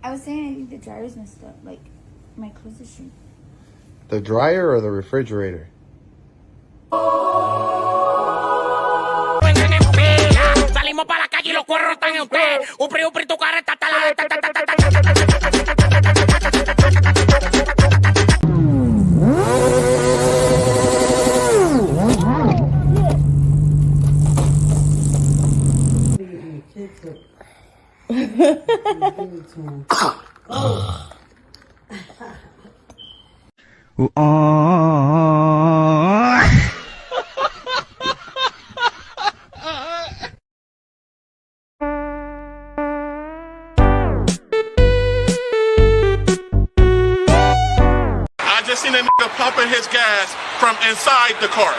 I was saying I think the dryer's messed up. Like, my clothes are shrink. The dryer or the refrigerator? Salimos para la calle y los cuernos están en usted. Upri, tu cara está I just seen a nigga pumping his gas from inside the car.